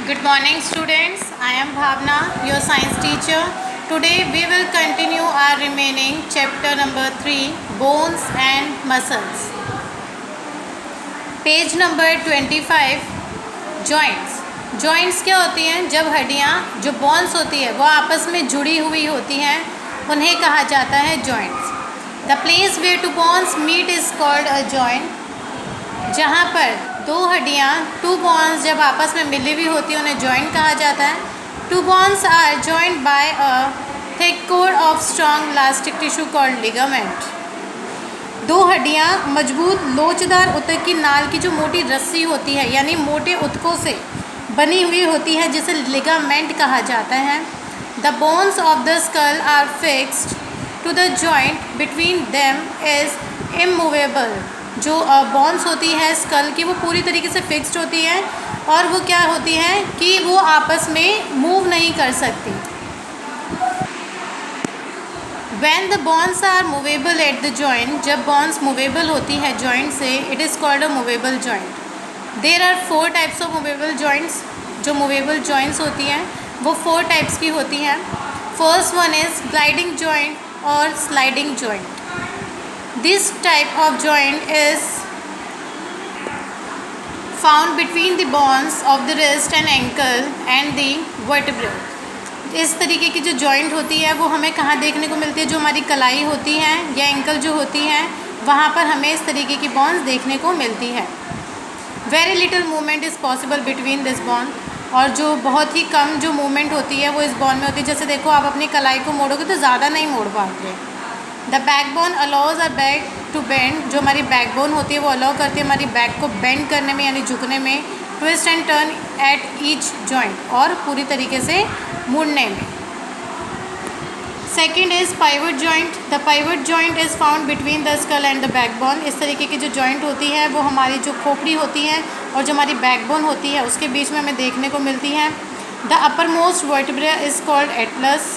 Good morning students, I am Bhavna, your science teacher. Today we will continue our remaining chapter number 3, bones and muscles. Page number 25, joints. Joints क्या होती हैं? जब हड्डियाँ जो bones होती है वो आपस में जुड़ी हुई होती हैं उन्हें कहा जाता है joints. The place where two bones meet is called a joint. जहाँ पर दो हड्डियाँ टू बोन्स जब आपस में मिली हुई होती है उन्हें जॉइंट कहा जाता है. Two bones are joint by a thick core of strong elastic tissue called ligament. दो हड्डियाँ मजबूत लोचदार ऊतक की नाल की जो मोटी रस्सी होती है यानी मोटे ऊतकों से बनी हुई होती है जिसे लिगामेंट कहा जाता है. The bones of the skull are fixed to the joint between them is immovable. जो बोन्स होती है स्कल की वो पूरी तरीके से फिक्स्ड होती है और वो क्या होती है कि वो आपस में मूव नहीं कर सकती. When the bones are movable at the joint, जब bones movable होती है joint से, it is called a movable joint. There are 4 types of movable joints. जो movable joints होती हैं वो 4 types की होती हैं. First one is gliding joint और sliding joint. This type of joint is found between the bones of the wrist and ankle and the vertebrae. इस तरीके की जो जॉइंट होती है वो हमें कहाँ देखने को मिलती है? जो हमारी कलाई होती है या एंकल जो होती है वहाँ पर हमें इस तरीके की बोन्स देखने को मिलती है. Very little movement is possible between this bone. और जो बहुत ही कम जो मूवमेंट होती है वो इस बोन में होती है. जैसे देखो आप अपनी कलाई को मोड़ोगे तो ज़्यादा नहीं मोड़ पाओगे. The backbone allows a back to bend. जो हमारी बैकबोन होती है वो अलाउ करती है हमारी बैक को बेंड करने में यानी झुकने में. Twist and turn at each joint और पूरी तरीके से मुड़ने में. Second is pivot joint. The pivot joint is found between the skull and the backbone. इस तरीके की जो जॉइंट होती है वो हमारी जो खोपड़ी होती है और जो हमारी बैकबोन होती है उसके बीच में हमें देखने को मिलती है. The uppermost vertebra is called atlas.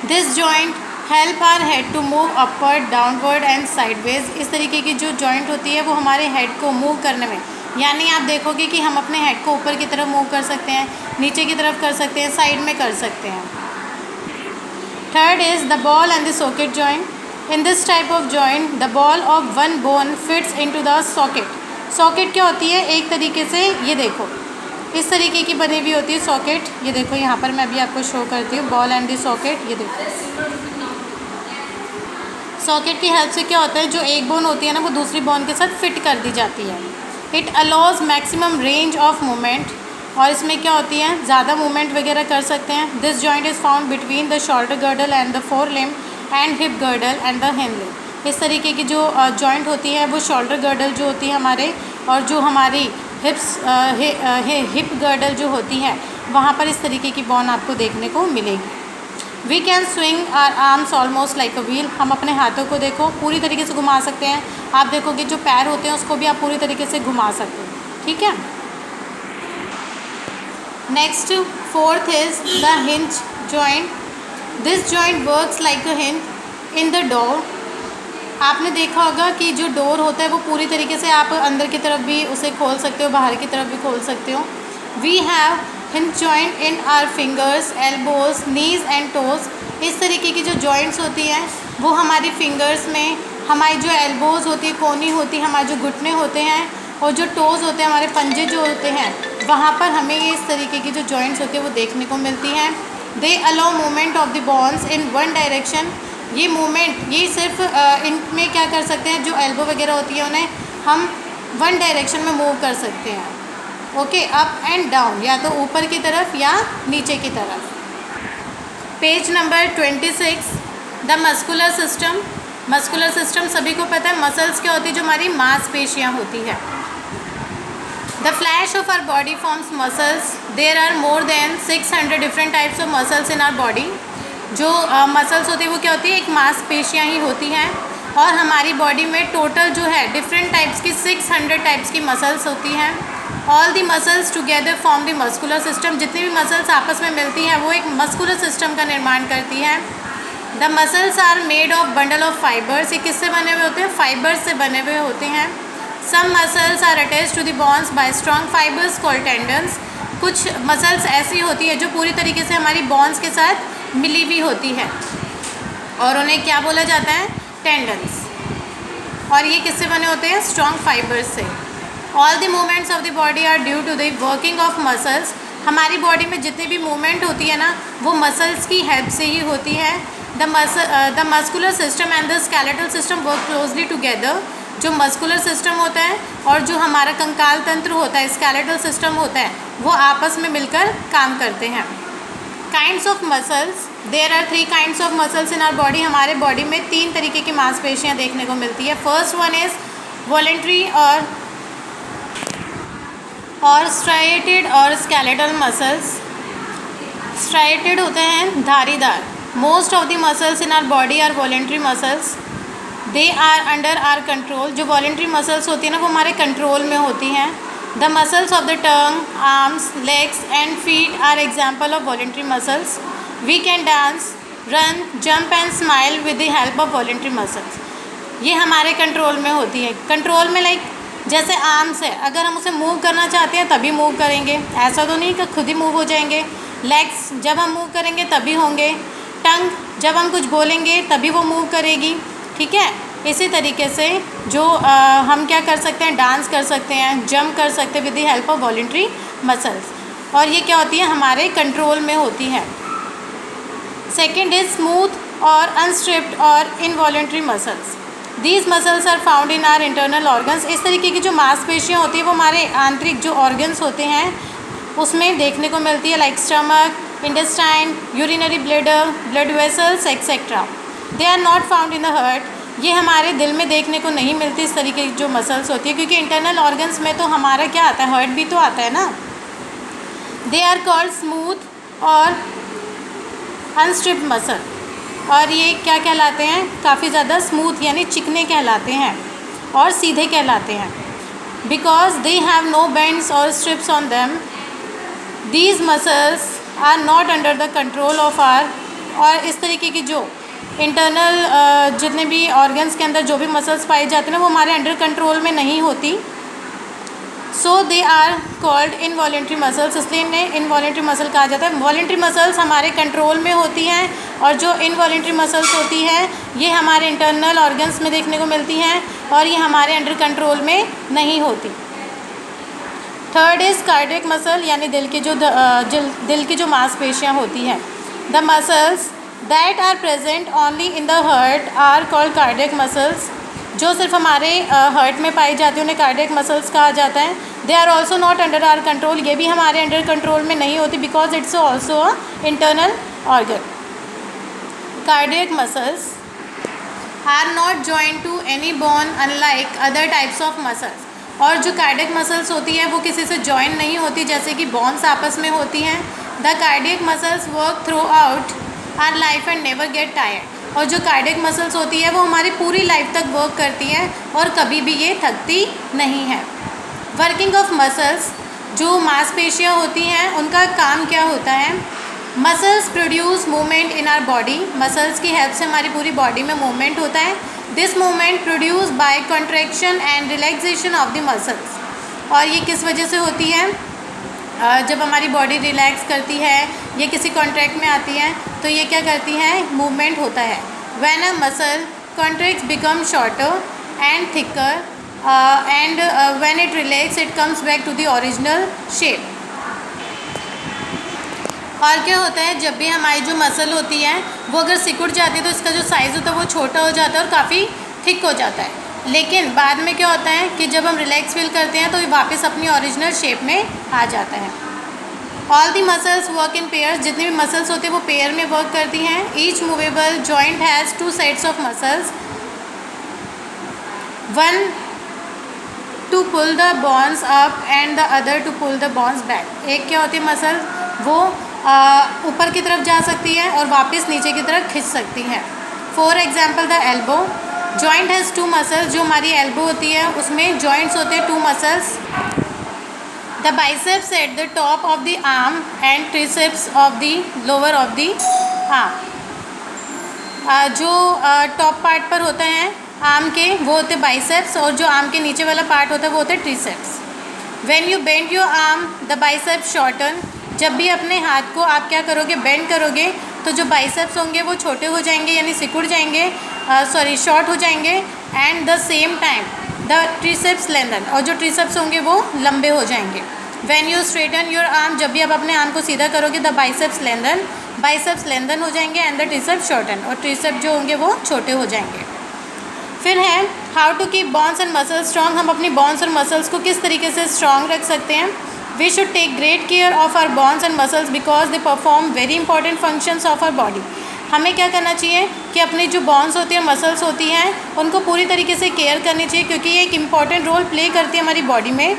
This joint help our head to move upward downward and sideways. इस तरीके की जो जॉइंट होती है वो हमारे हेड को मूव करने में यानी आप देखोगे कि हम अपने हेड को ऊपर की तरफ मूव कर सकते हैं, नीचे की तरफ कर सकते हैं, साइड में कर सकते हैं. Third is the ball and the socket joint. In this type of joint the ball of one bone fits into the socket. Socket क्या होती है? एक तरीके से ये देखो इस तरीके की बनी हुई होती है सॉकेट. ये देखो यहाँ पर मैं अभी आपको शो करती हूँ बॉल एंड द सॉकेट. ये देखो सॉकेट की हेल्प से क्या होता है जो एक बोन होती है ना वो दूसरी बोन के साथ फिट कर दी जाती है. It allows maximum range of movement. और इसमें क्या होती है ज़्यादा मूवमेंट वगैरह कर सकते हैं. This joint is found between the shoulder girdle and the four limb and hip girdle and the hind limb. इस तरीके की जो जॉइंट होती है वो शोल्डर गर्डल जो होती है हमारे और जो हमारी हिप गर्डल जो होती है वहाँ पर इस तरीके की बोन आपको देखने को मिलेगी. We can swing our arms almost like a wheel. हम अपने हाथों को देखो पूरी तरीके से घुमा सकते हैं. आप देखोगे जो पैर होते हैं उसको भी आप पूरी तरीके से घुमा सकते हो. ठीक है. Next fourth is the hinge joint. This joint works like a hinge in the door. आपने देखा होगा कि जो डोर होता है वो पूरी तरीके से आप अंदर की तरफ भी उसे खोल सकते हो, बाहर की तरफ भी खोल सकते हो. We have hinge joint in our fingers, elbows, knees and toes. इस तरीके की जो जॉइंट्स होती हैं वो हमारी फिंगर्स में, हमारी जो एल्बोज होती है, कोनी होती है, हमारे जो घुटने होते हैं और जो टोज़ होते हैं हमारे पंजे जो होते हैं वहाँ पर हमें ये इस तरीके की जो जॉइंट्स होती है वो देखने को मिलती हैं. They allow movement of the bones in one direction. ये मूवमेंट ये सिर्फ इनमें क्या कर सकते हैं जो एल्बो वगैरह होती है उन्हें हम वन डायरेक्शन में मूव कर सकते हैं. ओके, अप एंड डाउन, या तो ऊपर की तरफ या नीचे की तरफ. Page number 26, the muscular system. Muscular system सभी को पता है. मसल्स क्या होती है? जो हमारी मांसपेशियाँ होती है. The flesh of our body forms muscles. There are more than 600 different types of muscles in our body. जो मसल्स होती है वो क्या होती है? एक मांसपेशियाँ ही होती हैं. और हमारी बॉडी में टोटल जो है डिफरेंट टाइप्स की 600 टाइप्स की मसल्स होती हैं. All the muscles together form the muscular system. जितनी भी मसल्स आपस में मिलती हैं वो एक मस्कुलर सिस्टम का निर्माण करती हैं. The muscles are made of bundle of fibres. ये किससे बने हुए होते हैं? फाइबर्स से बने हुए होते हैं. Some muscles are attached to the bones by strong fibres called tendons. कुछ मसल्स ऐसी होती है जो पूरी तरीके से हमारी बोन्स के साथ मिली हुई होती है और उन्हें क्या बोला जाता है? टेंडन्स। और ये किससे बने होते हैं? स्ट्रॉन्ग फाइबर्स से। All the movements of the body are due to the working of muscles. हमारी बॉडी में जितनी भी मूवमेंट होती है ना, वो मसल्स की हेल्प से ही होती है। The muscular system and the skeletal system work closely together. जो मस्कुलर सिस्टम होता है और जो हमारा कंकाल तंत्र होता है, स्केलेटल सिस्टम होता है, वो आपस में मिलकर काम करते हैं। Kinds of muscles, there are 3 kinds of muscles in our body. हमारे बॉडी में 3 तरीके की मांसपेशियाँ देखने को मिलती है। फर्स्ट वन इज़ वॉलेंट्री और स्ट्राइएटेड और स्केलेटल मसल्स। स्ट्राइएटेड होते हैं धारीदार। Most of the muscles in our body are voluntary muscles, they are under our control. जो वॉलेंट्री मसल्स होती है ना, वो हमारे कंट्रोल में होती हैं। The muscles of the tongue, arms, legs and feet are example of voluntary muscles. We can dance, run, jump and smile with the help of voluntary muscles. ये हमारे कंट्रोल में होती है। कंट्रोल में लाइक जैसे आर्म्स है, अगर हम उसे मूव करना चाहते हैं तभी मूव करेंगे, ऐसा तो नहीं कि खुद ही मूव हो जाएंगे। लेग्स जब हम मूव करेंगे तभी होंगे। टंग जब हम कुछ बोलेंगे तभी वो मूव करेगी, ठीक है। इसी तरीके से जो हम क्या कर सकते हैं, डांस कर सकते हैं, जंप कर सकते हैं with the help of voluntary muscles. और ये क्या होती है? हमारे कंट्रोल में होती है। सेकेंड इज स्मूथ और अनस्ट्रिप्ड और involuntary muscles. These muscles are found in our internal organs. इस तरीके की जो मांसपेशियाँ होती हैं वो हमारे आंतरिक जो ऑर्गन्स होते हैं उसमें देखने को मिलती है, like stomach, intestine, urinary bladder, blood vessels etcetera. They are not found in the heart. ये हमारे दिल में देखने को नहीं मिलती इस तरीके की जो मसल्स होती है, क्योंकि इंटरनल ऑर्गन्स में तो हमारा क्या आता है? हार्ट भी तो आता है ना। दे आर कॉल्ड स्मूथ और अनस्ट्रिप्ड मसल। और ये क्या कहलाते हैं? काफ़ी ज़्यादा स्मूथ यानी चिकने कहलाते हैं और सीधे कहलाते हैं। Because they have no bends और stripes on them, these muscles are not under the control of our. और इस तरीके की जो इंटरनल जितने भी ऑर्गन्स के अंदर जो भी मसल्स पाई जाती हैं वो हमारे अंडर कंट्रोल में नहीं होती। So they are called involuntary muscles, इसलिए इन्हें इनवॉलेंट्री मसल कहा जाता है। वॉलेंट्री मसल्स हमारे कंट्रोल में होती हैं और जो इनवॉलेंट्री मसल्स होती है ये हमारे इंटरनल ऑर्गन्स में देखने को मिलती हैं और ये हमारे अंडर कंट्रोल में नहीं होती। थर्ड इज़ कार्डियक मसल, यानी दिल की जो मांसपेशियाँ होती हैं। The muscles that are present only in the heart are called cardiac muscles. जो सिर्फ हमारे हार्ट में पाई जाती है उन्हें कार्डियक मसल्स कहा जाता है। They are also not under our control. ये भी हमारे अंडर कंट्रोल में नहीं होती because it's also a internal organ. Cardiac muscles are not joint to any bone unlike other types of muscles. और जो कार्डियक मसल्स होती है वो किसी से जॉइन नहीं होती जैसे कि बोन्स आपस में होती हैं। The cardiac muscles work through out our life and never get tired. और जो कार्डियक मसल्स होती है वो हमारी पूरी लाइफ तक वर्क करती है और कभी भी ये थकती नहीं है। वर्किंग ऑफ मसल्स, जो मांसपेशियाँ होती हैं उनका काम क्या होता है? Muscles produce movement in our body. Muscles की हेल्प से हमारी पूरी बॉडी में मूवमेंट होता है। This movement produce by contraction and relaxation of the muscles. और ये किस वजह से होती है? जब हमारी बॉडी रिलैक्स करती है या किसी कॉन्ट्रैक्ट में आती है तो ये क्या करती है? मूवमेंट होता है। When a muscle contracts become shorter and thicker and when it relax it comes back to the original shape. और क्या होता है, जब भी हमारी जो मसल होती है वो अगर सिकुड़ जाती है तो इसका जो साइज़ होता है वो छोटा हो जाता है और काफ़ी थिक हो जाता है। लेकिन बाद में क्या होता है कि जब हम रिलैक्स फील करते हैं तो ये वापस अपनी ओरिजिनल शेप में आ जाता है। All the muscles work in pairs. जितनी भी मसल्स होती है वो पेयर में वर्क करती हैं। Each movable joint has 2 sets of muscles, one to pull the bones up and the other to pull the bones back. एक क्या होती है मसल, वो ऊपर की तरफ जा सकती है और वापस नीचे की तरफ खिंच सकती है। For example the elbow joint has 2 muscles. जो हमारी एल्बो होती है उसमें जॉइंट्स होते हैं 2 muscles. The biceps at the top of the arm and triceps of the lower of the arm. जो टॉप पार्ट पर होते हैं आर्म के वो होते बाइसेप्स और जो आर्म के नीचे वाला पार्ट होता है वो होते triceps. When you bend your arm the biceps shorten, जब भी अपने हाथ को आप क्या करोगे, बेंड करोगे, तो जो बाइसेप्स होंगे वो छोटे हो जाएंगे, यानी सिकुड़ जाएंगे, शॉर्ट हो जाएंगे। And the same time the triceps lengthen, और जो ट्रिसेप्स होंगे वो लंबे हो जाएंगे। When you straighten your arm, जब भी आप अपने आर्म को सीधा करोगे, द बाइसेप्स लेंथन हो जाएंगे एंड द ट्रिसेप्स शॉर्टन, और ट्रिसेप्स जो होंगे वो छोटे हो जाएंगे। फिर है how to keep bones and muscles strong, हम अपनी बॉन्स और मसल्स को किस तरीके से स्ट्रॉन्ग रख सकते हैं। We should take great care of our bones and muscles because they perform very important functions of our body. हमें क्या करना चाहिए कि अपनी जो बॉन्स होती है, मसल्स होती हैं, उनको पूरी तरीके से केयर करनी चाहिए, क्योंकि ये एक इंपॉर्टेंट रोल प्ले करती है हमारी बॉडी में।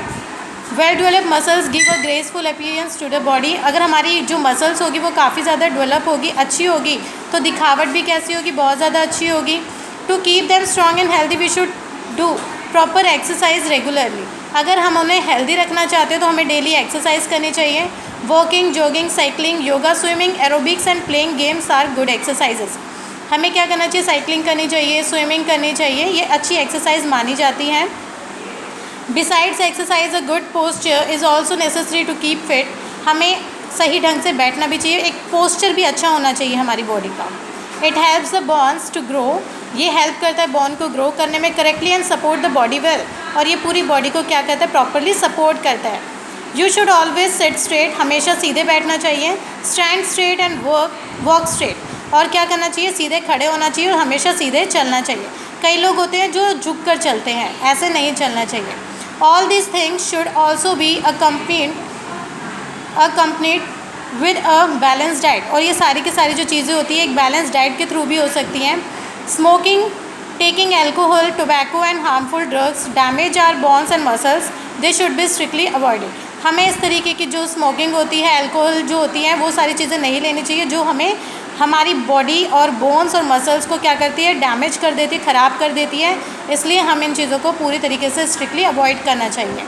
Well develop muscles give a graceful appearance to the body, अगर हमारी जो मसल्स होगी वो काफ़ी ज़्यादा डेवलप होगी, अच्छी होगी, तो दिखावट भी कैसी होगी, बहुत ज़्यादा अच्छी होगी। To keep them strong and healthy we should do proper exercise regularly, अगर हम उन्हें हेल्दी रखना चाहते हैं तो हमें डेली एक्सरसाइज करनी चाहिए। Walking, jogging, cycling, yoga, swimming, aerobics and playing games are good exercises. हमें क्या करना चाहिए, साइकिलिंग करनी चाहिए, स्विमिंग करनी चाहिए, ये अच्छी एक्सरसाइज मानी जाती हैं। Besides exercise a good posture is also necessary to keep fit, हमें सही ढंग से बैठना भी चाहिए, एक पोस्चर भी अच्छा होना चाहिए हमारी बॉडी का। It helps the bones to grow, ये हेल्प करता है बोन को ग्रो करने में correctly and support the body well, और ये पूरी बॉडी को क्या करता है, प्रॉपरली सपोर्ट करता है। You should always seat straight, हमेशा सीधे बैठना चाहिए। Stand straight and walk straight, और क्या करना चाहिए, सीधे खड़े होना चाहिए और हमेशा सीधे चलना चाहिए। कई लोग होते हैं जो झुक कर चलते हैं, ऐसे नहीं चलना चाहिए। All this things should also be accompanied with a balance diet, और ये सारी की सारी जो चीज़ें होती हैं एक बैलेंस डाइट के थ्रू भी हो सकती हैं। Smoking, taking alcohol, tobacco and harmful drugs damage our bones and muscles, they should be strictly avoided. हमें इस तरीके की जो स्मोकिंग होती है, अल्कोहल जो होती है, वो सारी चीज़ें नहीं लेनी चाहिए, जो हमें हमारी बॉडी और बोन्स और मसल्स को क्या करती है, डैमेज कर देती है, ख़राब कर देती है। इसलिए हम इन चीज़ों को पूरी तरीके से स्ट्रिक्टली अवॉइड करना चाहिए।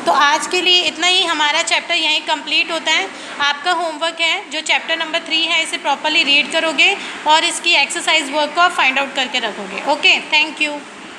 तो आज के लिए इतना ही, हमारा चैप्टर यहीं कंप्लीट होता है। आपका होमवर्क है जो चैप्टर नंबर 3 है, इसे प्रॉपरली रीड करोगे और इसकी एक्सरसाइज वर्क को आप फाइंड आउट करके रखोगे। Okay, thank you.